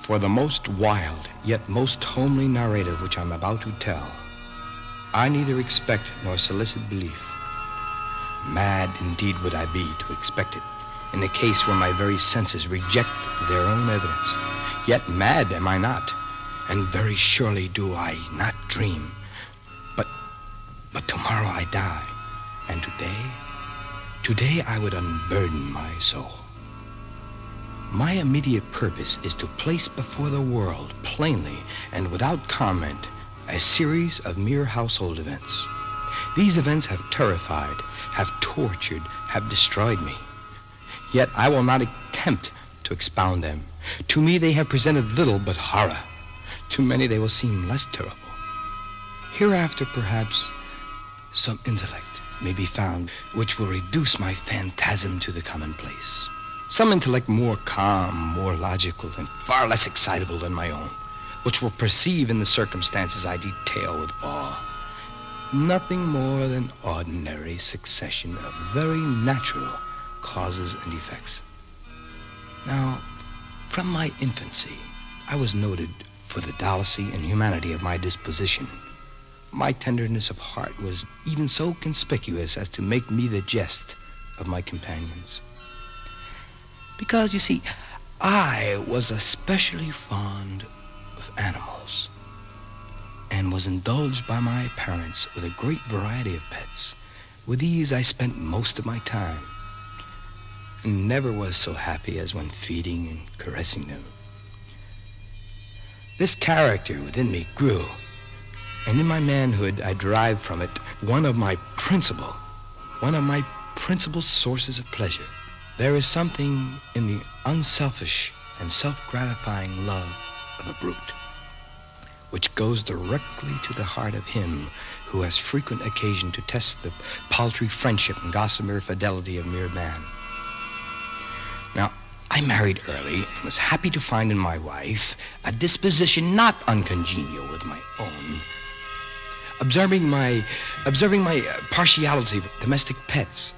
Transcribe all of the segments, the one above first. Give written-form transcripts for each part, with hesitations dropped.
For the most wild, yet most homely narrative which I'm about to tell, I neither expect nor solicit belief. Mad indeed would I be to expect it, in a case where my very senses reject their own evidence. Yet mad am I not, and very surely do I not dream. But tomorrow I die, and today I would unburden my soul. My immediate purpose is to place before the world, plainly and without comment, a series of mere household events. These events have terrified, have tortured, have destroyed me. Yet I will not attempt to expound them. To me they have presented little but horror. To many they will seem less terrible. Hereafter, perhaps, some intellect may be found which will reduce my phantasm to the commonplace. Some intellect more calm, more logical, and far less excitable than my own, which will perceive in the circumstances I detail with awe nothing more than ordinary succession of very natural causes and effects. Now, from my infancy, I was noted for the delicacy and humanity of my disposition. My tenderness of heart was even so conspicuous as to make me the jest of my companions. Because, you see, I was especially fond of animals and was indulged by my parents with a great variety of pets. With these I spent most of my time and never was so happy as when feeding and caressing them. This character within me grew, and in my manhood I derived from it one of my principal sources of pleasure. There is something in the unselfish and self-gratifying love of a brute which goes directly to the heart of him who has frequent occasion to test the paltry friendship and gossamer fidelity of mere man. Now, I married early and was happy to find in my wife a disposition not uncongenial with my own. Observing my partiality for domestic pets,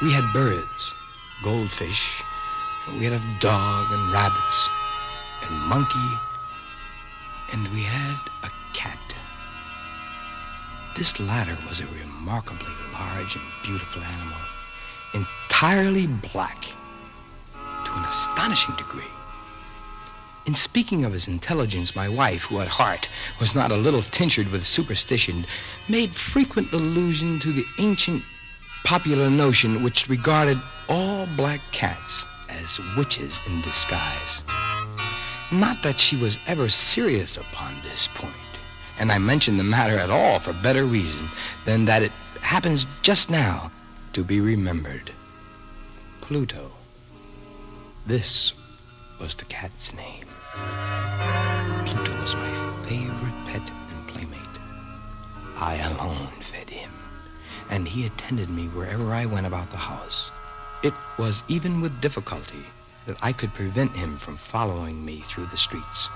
we had birds, goldfish, we had a dog and rabbits and monkey, and we had a cat. This latter was a remarkably large and beautiful animal, entirely black to an astonishing degree. In speaking of his intelligence, my wife, who at heart was not a little tinctured with superstition, made frequent allusion to the ancient popular notion which regarded all black cats as witches in disguise. Not that she was ever serious upon this point, and I mention the matter at all for better reason than that it happens just now to be remembered. Pluto. This was the cat's name. Pluto was my favorite pet and playmate. I alone fed him, and he attended me wherever I went about the house. It was even with difficulty that I could prevent him from following me through the streets.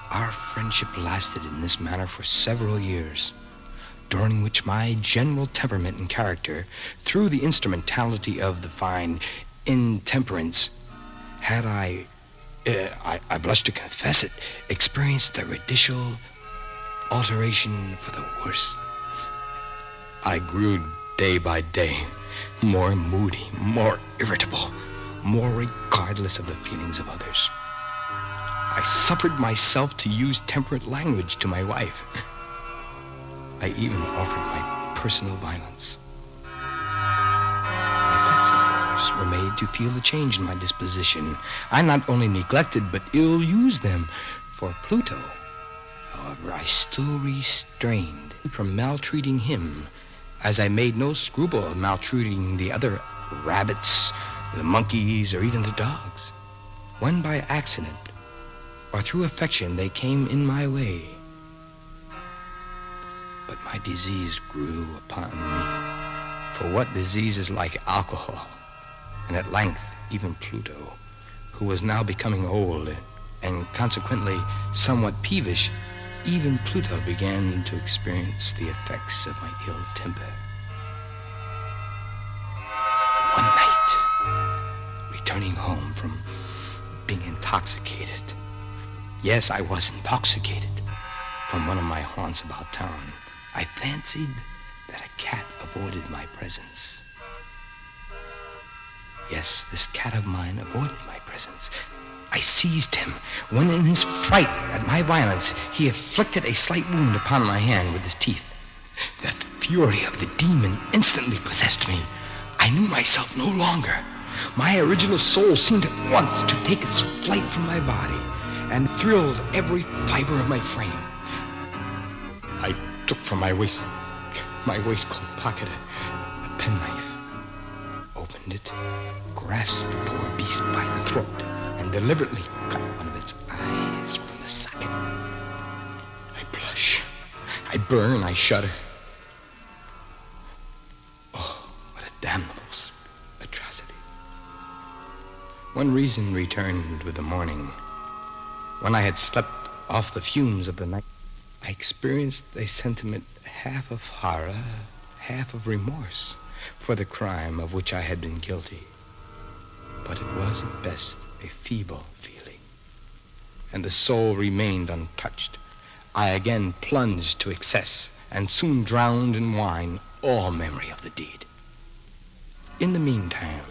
Our friendship lasted in this manner for several years, during which my general temperament and character, through the instrumentality of the fine intemperance, had I blush to confess it, experienced a radical alteration for the worse. I grew day by day more moody, more irritable, more regardless of the feelings of others. I suffered myself to use temperate language to my wife. I even offered my personal violence. My pets, of course, were made to feel the change in my disposition. I not only neglected but ill-used them. For Pluto, however, I still restrained from maltreating him, as I made no scruple of maltreating the other rabbits, the monkeys, or even the dogs. When by accident or through affection they came in my way. But my disease grew upon me. For what disease is like alcohol? And at length, even Pluto, who was now becoming old and consequently somewhat peevish, even Pluto began to experience the effects of my ill temper. One night, returning home from being intoxicated, Yes, I was intoxicated. From one of my haunts about town, I fancied that a cat avoided my presence. Yes, this cat of mine avoided my presence. I seized him when in his fright at my violence, he inflicted a slight wound upon my hand with his teeth. The fury of the demon instantly possessed me. I knew myself no longer. My original soul seemed at once to take its flight from my body and thrilled every fiber of my frame. I took from my waistcoat pocket a penknife, opened it, grasped the poor beast by the throat, and deliberately cut one of its eyes from the socket. I blush, I burn, I shudder. Oh, what a damnable atrocity. When reason returned with the morning, when I had slept off the fumes of the night, I experienced a sentiment half of horror, half of remorse for the crime of which I had been guilty. But it was at best a feeble feeling, and the soul remained untouched. I again plunged to excess and soon drowned in wine all memory of the deed. In the meantime,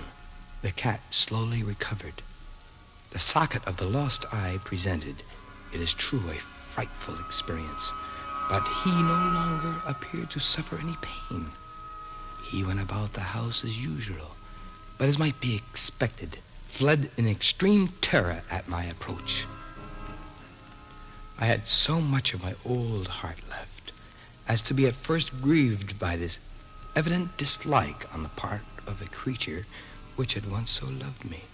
the cat slowly recovered. The socket of the lost eye presented, it is true, a frightful experience, but he no longer appeared to suffer any pain. He went about the house as usual, but as might be expected, fled in extreme terror at my approach. I had so much of my old heart left as to be at first grieved by this evident dislike on the part of a creature which had once so loved me.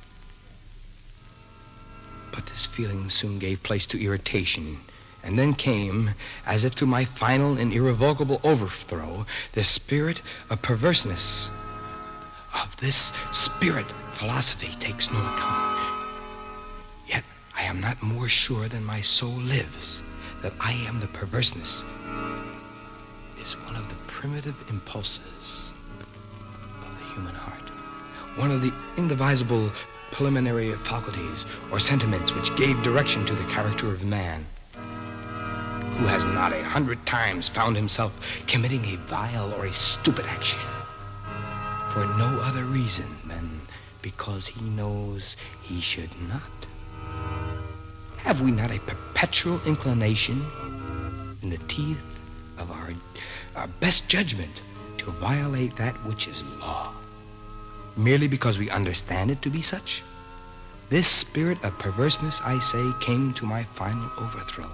But this feeling soon gave place to irritation, and then came, as if to my final and irrevocable overthrow, the spirit of perverseness. Of this spirit, philosophy takes no account. Yet I am not more sure than my soul lives that I am the perverseness. Is one of the primitive impulses of the human heart, one of the indivisible preliminary faculties or sentiments which gave direction to the character of man. Who has not 100 times found himself committing a vile or a stupid action for no other reason than because he knows he should not? Have we not a perpetual inclination in the teeth of our best judgment to violate that which is law, merely because we understand it to be such? This spirit of perverseness, I say, came to my final overthrow.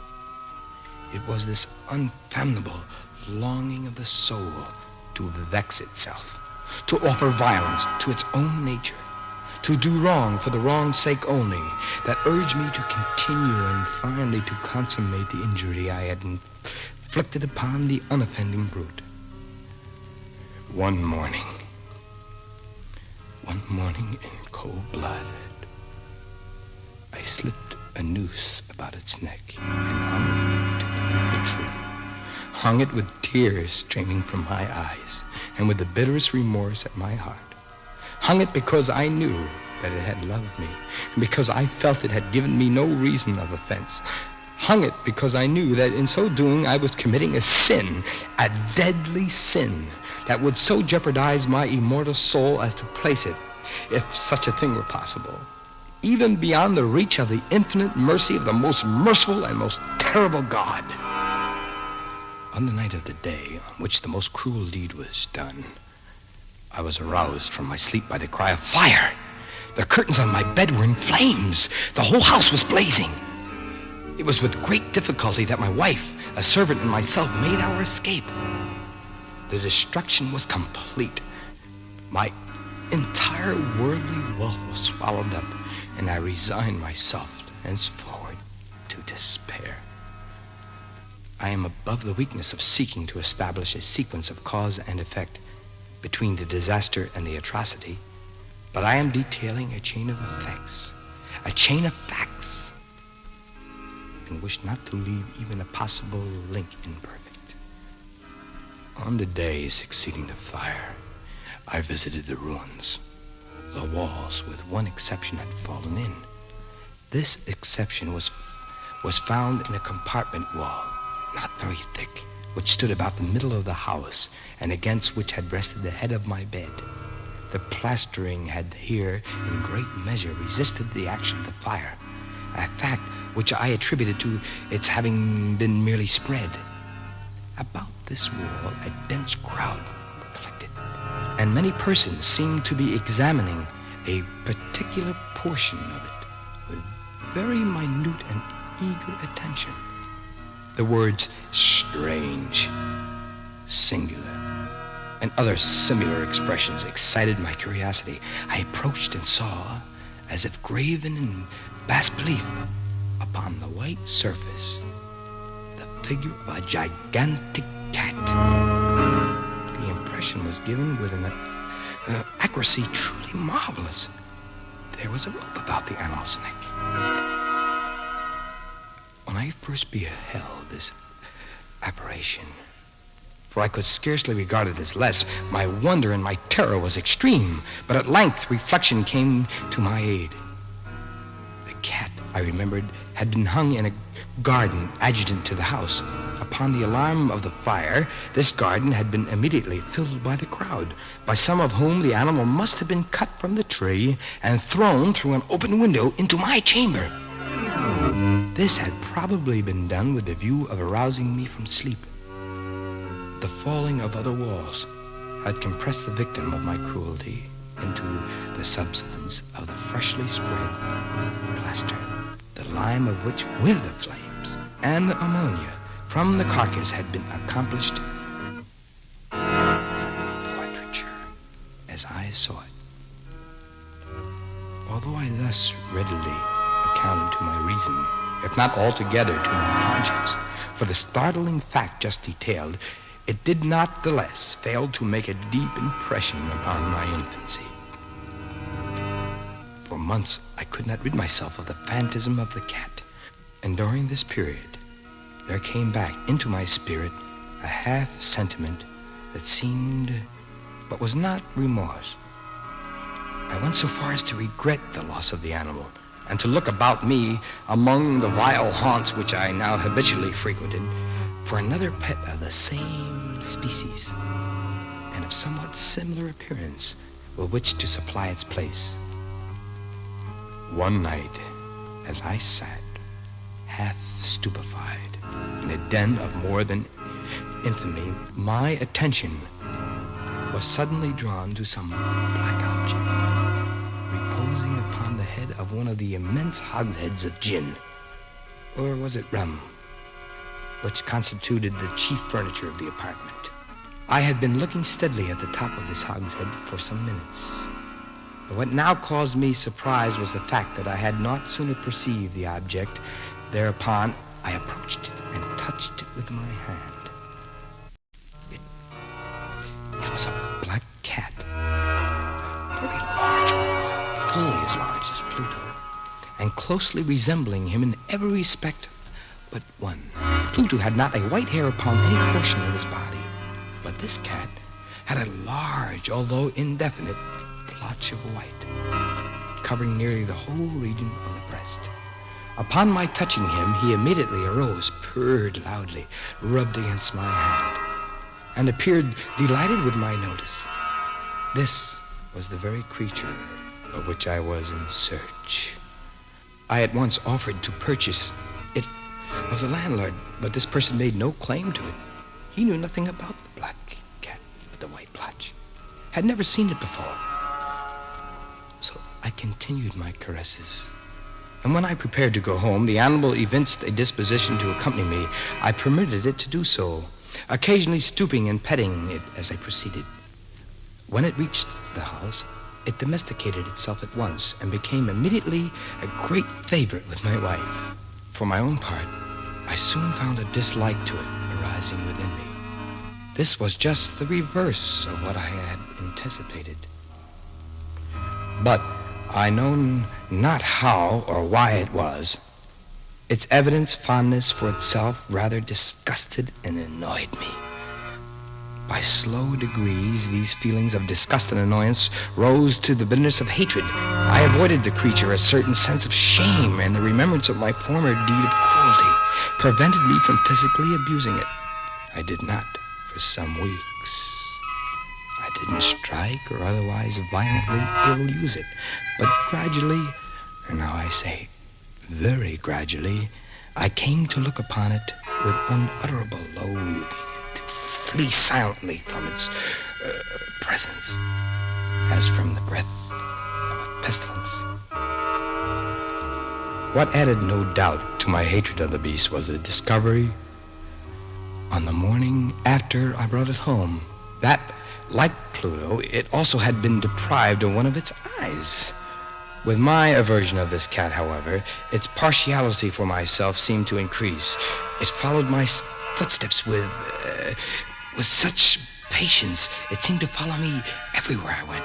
It was this unfathomable longing of the soul to vex itself, to offer violence to its own nature, to do wrong for the wrong's sake only, that urged me to continue and finally to consummate the injury I had inflicted upon the unoffending brute. One morning in cold blood, I slipped a noose about its neck and hung it to the foot of a tree. Hung it with tears streaming from my eyes and with the bitterest remorse at my heart. Hung it because I knew that it had loved me and because I felt it had given me no reason of offense. Hung it because I knew that in so doing I was committing a sin, a deadly sin, that would so jeopardize my immortal soul as to place it, if such a thing were possible, even beyond the reach of the infinite mercy of the most merciful and most terrible God. On the night of the day on which the most cruel deed was done, I was aroused from my sleep by the cry of fire. The curtains on my bed were in flames. The whole house was blazing. It was with great difficulty that my wife, a servant, and myself made our escape. The destruction was complete. My entire worldly wealth was swallowed up, and I resigned myself henceforward to despair. I am above the weakness of seeking to establish a sequence of cause and effect between the disaster and the atrocity, but I am detailing a chain of effects, a chain of facts, and wish not to leave even a possible link imperfect. On the day succeeding the fire, I visited the ruins. The walls, with one exception, had fallen in. This exception was was found in a compartment wall, not very thick, which stood about the middle of the house and against which had rested the head of my bed. The plastering had here in great measure resisted the action of the fire, a fact which I attributed to its having been merely spread. About this wall a dense crowd collected, and many persons seemed to be examining a particular portion of it with very minute and eager attention. The words strange, singular, and other similar expressions excited my curiosity. I approached and saw, as if graven in bas relief upon the white surface, the figure of a gigantic cat. The impression was given with an accuracy truly marvelous. There was a rope about the animal's neck. When I first beheld this apparition, for I could scarcely regard it as less, my wonder and my terror was extreme. But at length reflection came to my aid. The cat, I remembered, had been hung in a garden adjacent to the house. Upon the alarm of the fire, this garden had been immediately filled by the crowd, by some of whom the animal must have been cut from the tree and thrown through an open window into my chamber. This had probably been done with the view of arousing me from sleep. The falling of other walls had compressed the victim of my cruelty into the substance of the freshly spread plaster, the lime of which, with the flames and the ammonia from the carcass, had been accomplished portraiture as I saw it. Although I thus readily accounted to my reason, if not altogether to my conscience, for the startling fact just detailed, it did not the less fail to make a deep impression upon my infancy. For months I could not rid myself of the phantasm of the cat, and during this period there came back into my spirit a half sentiment that seemed but was not remorse. I went so far as to regret the loss of the animal, and to look about me among the vile haunts which I now habitually frequented for another pet of the same species and of somewhat similar appearance with which to supply its place. One night, as I sat, half stupefied, in a den of more than infamy, my attention was suddenly drawn to some black object reposing upon the head of one of the immense hogsheads of gin, or was it rum, which constituted the chief furniture of the apartment. I had been looking steadily at the top of this hogshead for some minutes. But what now caused me surprise was the fact that I had not sooner perceived the object. Thereupon, I approached it and touched it with my hand. It was a black cat, a very large one, fully as large as Pluto, and closely resembling him in every respect but one. Pluto had not a white hair upon any portion of his body, but this cat had a large, although indefinite, blotch of white, covering nearly the whole region of the breast. Upon my touching him, he immediately arose, purred loudly, rubbed against my hand, and appeared delighted with my notice. This was the very creature of which I was in search. I at once offered to purchase it of the landlord, but this person made no claim to it. He knew nothing about the black cat with the white blotch, had never seen it before. So I continued my caresses, and when I prepared to go home, the animal evinced a disposition to accompany me. I permitted it to do so, occasionally stooping and petting it as I proceeded. When it reached the house, it domesticated itself at once and became immediately a great favorite with my wife. For my own part, I soon found a dislike to it arising within me. This was just the reverse of what I had anticipated. But I know not how or why it was. Its evident fondness for itself rather disgusted and annoyed me. By slow degrees, these feelings of disgust and annoyance rose to the bitterness of hatred. I avoided the creature. A certain sense of shame and the remembrance of my former deed of cruelty prevented me from physically abusing it. I did not for some weeks. I didn't strike or otherwise violently ill-use it, but gradually, and now I say very gradually, I came to look upon it with unutterable loathing, to flee silently from its presence, as from the breath of a pestilence. What added no doubt to my hatred of the beast was the discovery on the morning after I brought it home that, like Pluto, it also had been deprived of one of its eyes. With my aversion of this cat, however, its partiality for myself seemed to increase. It followed my footsteps with such patience. It seemed to follow me everywhere I went.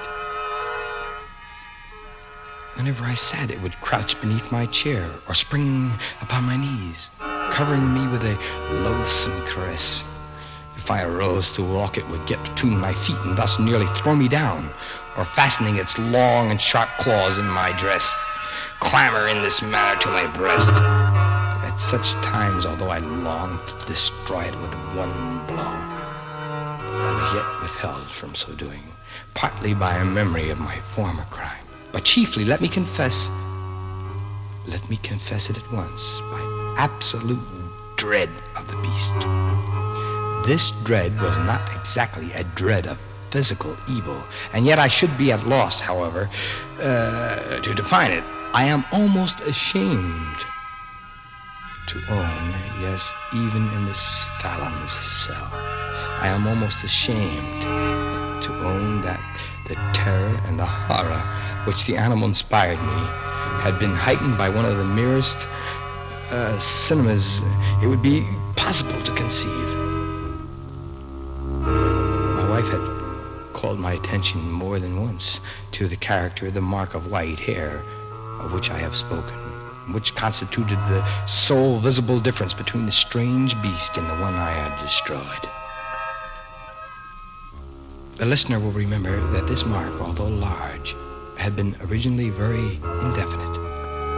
Whenever I sat, it would crouch beneath my chair or spring upon my knees, covering me with a loathsome caress. If I arose to walk, it would get between my feet and thus nearly throw me down, or fastening its long and sharp claws in my dress, clamber in this manner to my breast. At such times, although I longed to destroy it with one blow, I was yet withheld from so doing, partly by a memory of my former crime, but chiefly, let me confess it at once, by absolute dread of the beast. This dread was not exactly a dread of physical evil, and yet I should be at loss, however, to define it. I am almost ashamed to own, yes, even in this Fallon's cell, I am almost ashamed to own that the terror and the horror which the animal inspired me had been heightened by one of the merest cinemas it would be possible to conceive. My wife had called my attention more than once to the character, the mark of white hair, of which I have spoken, which constituted the sole visible difference between the strange beast and the one I had destroyed. The listener will remember that this mark, although large, had been originally very indefinite,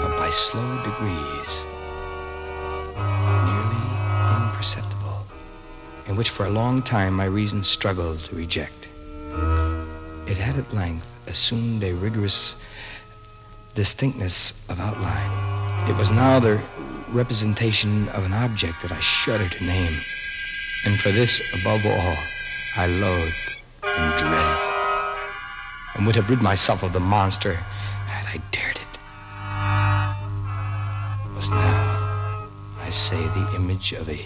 but by slow degrees, nearly imperceptible, and which for a long time my reason struggled to reject. It had at length assumed a rigorous distinctness of outline. It was now the representation of an object that I shudder to name, and for this, above all, I loathed and dreaded, and would have rid myself of the monster had I dared it. It was now, I say, the image of a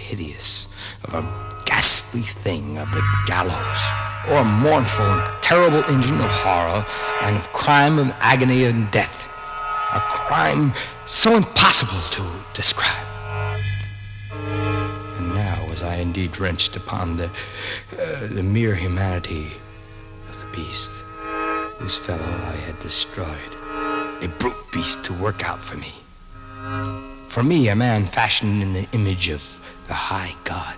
ghastly thing of the gallows, or a mournful and terrible engine of horror and of crime, of agony and death, a crime so impossible to describe. And now was I indeed wrenched upon the mere humanity of the beast, whose fellow I had destroyed, a brute beast to work out for me. For me, a man fashioned in the image of the high God,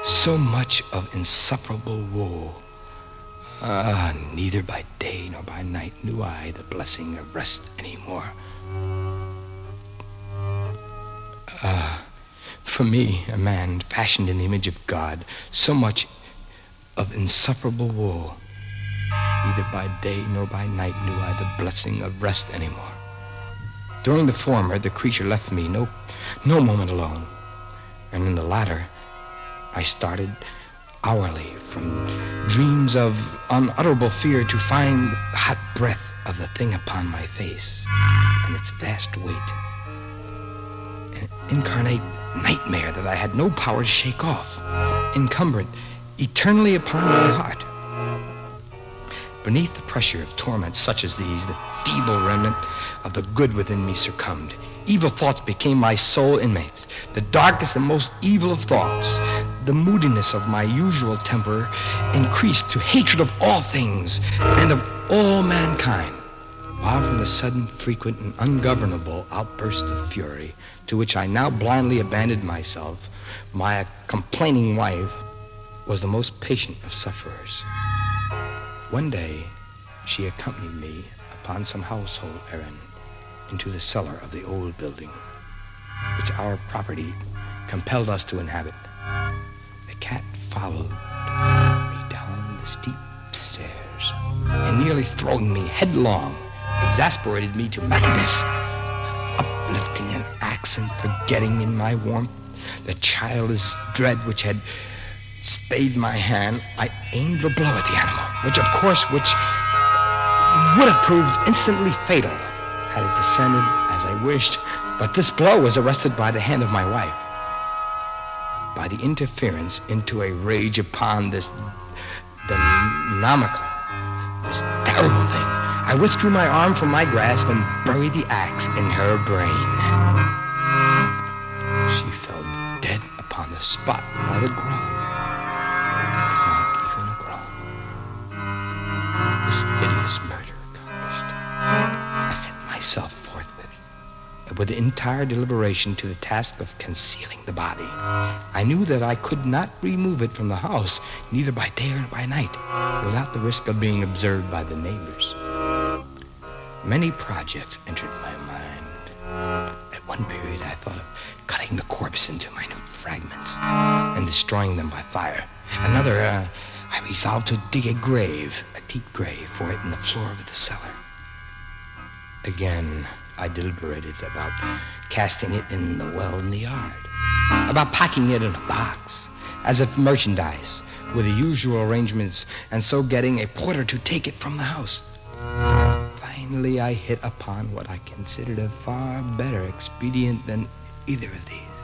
so much of insufferable woe. Neither by day nor by night knew I the blessing of rest anymore. For me, a man fashioned in the image of God, so much of insufferable woe. Neither by day nor by night knew I the blessing of rest anymore. During the former, the creature left me no moment alone, and in the latter, I started hourly from dreams of unutterable fear to find the hot breath of the thing upon my face and its vast weight, an incarnate nightmare that I had no power to shake off, incumbent eternally upon my heart. Beneath the pressure of torments such as these, the feeble remnant of the good within me succumbed. Evil thoughts became my sole inmates. The darkest and most evil of thoughts, the moodiness of my usual temper, increased to hatred of all things and of all mankind. While from the sudden, frequent, and ungovernable outburst of fury to which I now blindly abandoned myself, my complaining wife was the most patient of sufferers. One day, she accompanied me upon some household errand into the cellar of the old building, which our property compelled us to inhabit. The cat followed me down the steep stairs and nearly throwing me headlong, exasperated me to madness. Uplifting an axe and forgetting in my warmth the childish dread which had stayed my hand, I aimed a blow at the animal, which would have proved instantly fatal had it descended as I wished. But this blow was arrested by the hand of my wife. By the interference into a rage upon this demoniacal, this terrible thing, I withdrew my arm from my grasp and buried the axe in her brain. She fell dead upon the spot without a groan. Not even a groan. This hideous murder accomplished, I set myself forthwith, with entire deliberation, to the task of concealing the body. I knew that I could not remove it from the house, neither by day or by night, without the risk of being observed by the neighbors. Many projects entered my mind. At one period, I thought of cutting the corpse into minute fragments and destroying them by fire. Another, I resolved to dig a grave, a deep grave, for it in the floor of the cellar. Again, I deliberated about casting it in the well in the yard, about packing it in a box, as if merchandise, with the usual arrangements, and so getting a porter to take it from the house. Finally, I hit upon what I considered a far better expedient than either of these.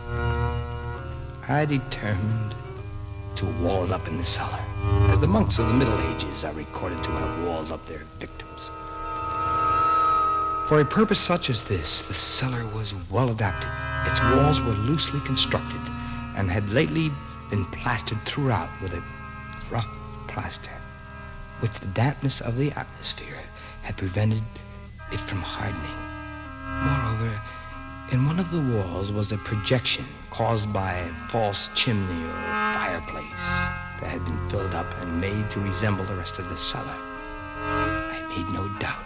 I determined to wall it up in the cellar, as the monks of the Middle Ages are recorded to have walled up their victims. For a purpose such as this, the cellar was well adapted. Its walls were loosely constructed and had lately been plastered throughout with a rough plaster, which the dampness of the atmosphere had prevented it from hardening. Moreover, in one of the walls was a projection caused by a false chimney or fireplace that had been filled up and made to resemble the rest of the cellar. I made no doubt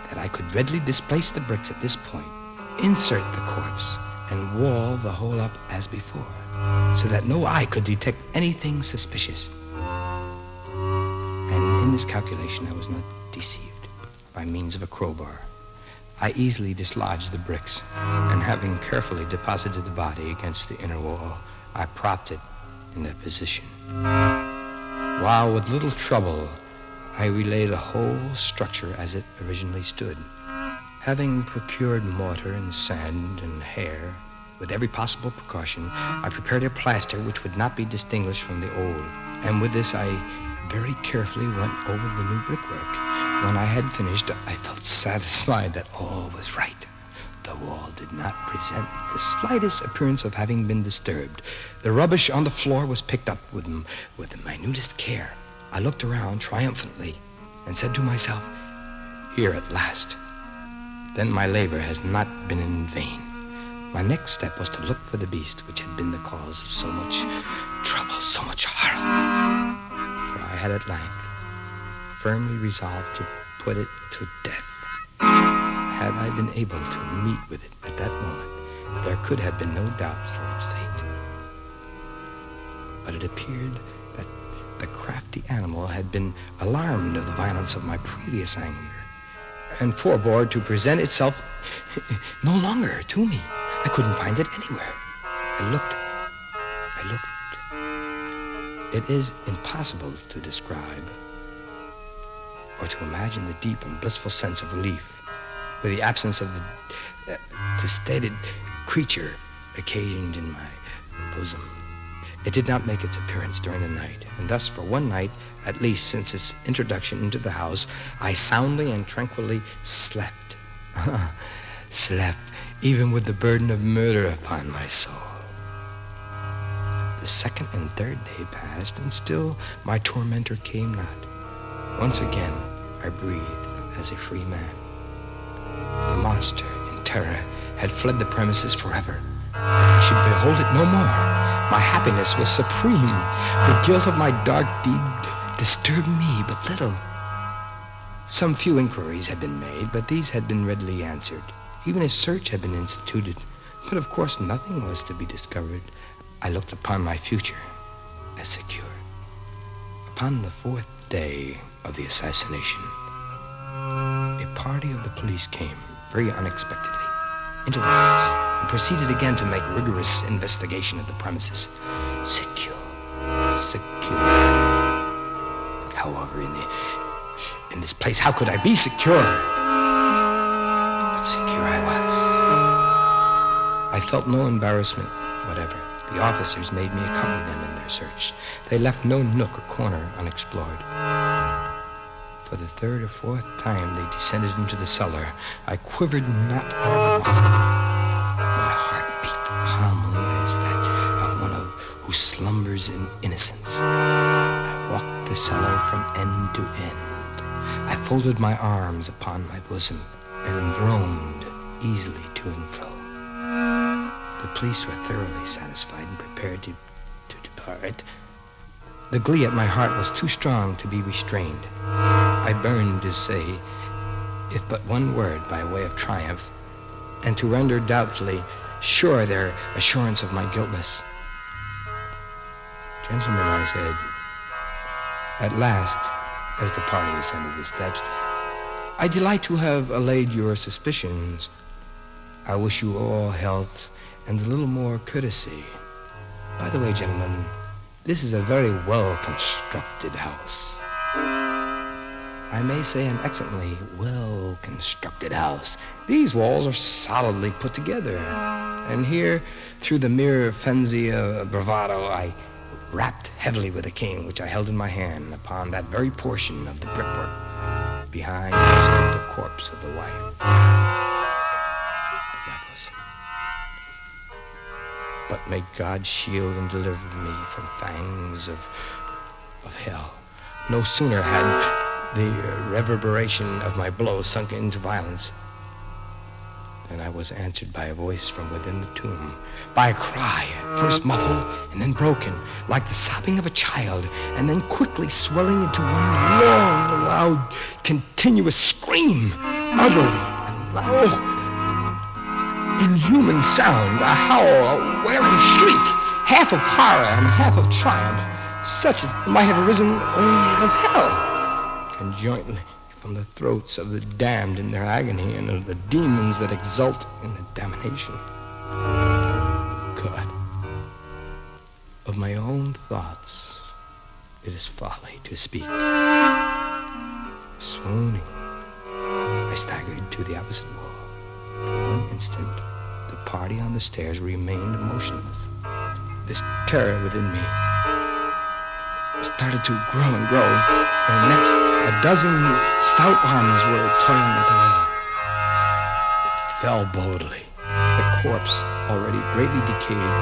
that I could readily displace the bricks at this point, insert the corpse, and wall the whole up as before, so that no eye could detect anything suspicious. And in this calculation I was not deceived. By means of a crowbar, I easily dislodged the bricks, and having carefully deposited the body against the inner wall, I propped it in that position, while with little trouble I relay the whole structure as it originally stood. Having procured mortar and sand and hair, with every possible precaution, I prepared a plaster which would not be distinguished from the old, and with this I very carefully went over the new brickwork. When I had finished, I felt satisfied that all was right. The wall did not present the slightest appearance of having been disturbed. The rubbish on the floor was picked up with the minutest care. I looked around triumphantly and said to myself, "Here at last. Then my labor has not been in vain." My next step was to look for the beast which had been the cause of so much trouble, so much horror. For I had at length firmly resolved to put it to death. Had I been able to meet with it at that moment, there could have been no doubt for its fate. But it appeared that the crafty animal had been alarmed of the violence of my previous anger, and forbore to present itself no longer to me. I couldn't find it anywhere. I looked. It is impossible to describe or to imagine the deep and blissful sense of relief with the absence of the stated creature occasioned in my bosom. It did not make its appearance during the night, and thus for one night, at least since its introduction into the house, I soundly and tranquilly slept. Slept, even with the burden of murder upon my soul. The second and third day passed, and still my tormentor came not. Once again, I breathed as a free man. The monster, in terror, had fled the premises forever, I should behold it no more. My happiness was supreme. The guilt of my dark deed disturbed me but little. Some few inquiries had been made, but these had been readily answered. Even a search had been instituted, but of course nothing was to be discovered. I looked upon my future as secure. Upon the 4th day of the assassination, a party of the police came, very unexpectedly, into the house and proceeded again to make rigorous investigation of the premises. Secure. However, in this place, how could I be secure? But secure I was. I felt no embarrassment whatever. The officers made me accompany them in their search. They left no nook or corner unexplored. For the 3rd or 4th time they descended into the cellar. I quivered not in a muscle. My heart beat calmly as that of one who slumbers in innocence. I walked the cellar from end to end. I folded my arms upon my bosom and roamed easily to and fro. The police were thoroughly satisfied and prepared to depart. The glee at my heart was too strong to be restrained. I burned to say, if but one word by way of triumph, and to render doubtfully sure their assurance of my guiltness. Gentlemen, I said, at last, as the party ascended the steps, I delight to have allayed your suspicions. I wish you all health and a little more courtesy. By the way, gentlemen, this is a very well-constructed house. I may say an excellently well-constructed house. These walls are solidly put together. And here, through the mere frenzy of bravado, I rapped heavily with a cane which I held in my hand upon that very portion of the brickwork behind which stood the corpse of the wife. But may God shield and deliver me from fangs of hell. No sooner had the reverberation of my blow sunk into violence than I was answered by a voice from within the tomb, by a cry, first muffled and then broken, like the sobbing of a child, and then quickly swelling into one long, loud, continuous scream, utterly and loud. Inhuman sound, a howl, a wailing shriek, half of horror and half of triumph, such as might have arisen only out of hell, conjointly from the throats of the damned in their agony and of the demons that exult in the damnation. God, of my own thoughts, it is folly to speak. Swooning, I staggered to the opposite wall. For one instant, the party on the stairs remained motionless. This terror within me started to grow and grow, and next, a dozen stout arms were toiling at the wall. It fell boldly. The corpse, already greatly decayed,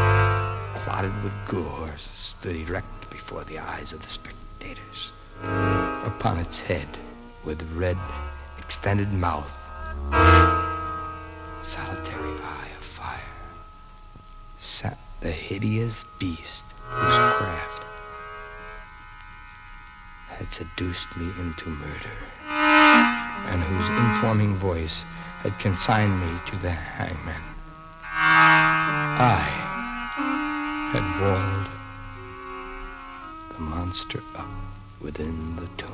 clotted with gore, stood erect before the eyes of the spectators. Upon its head, with red, extended mouth, solitary eye of fire, sat the hideous beast whose craft had seduced me into murder, and whose informing voice had consigned me to the hangman. I had walled the monster up within the tomb.